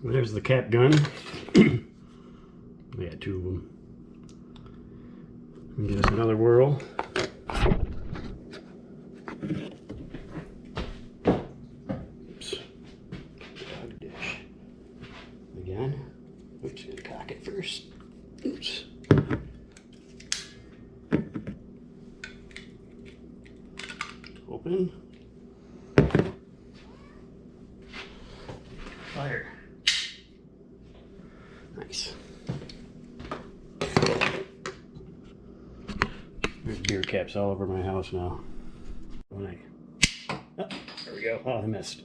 There's the cap gun. We got two of them. Give us another whirl. Oops. Dog dish. Again. Oops, gonna cock it first. Oops. Open. Fire. Nice. There's beer caps all over my house now. Oh, there we go. Oh, I missed.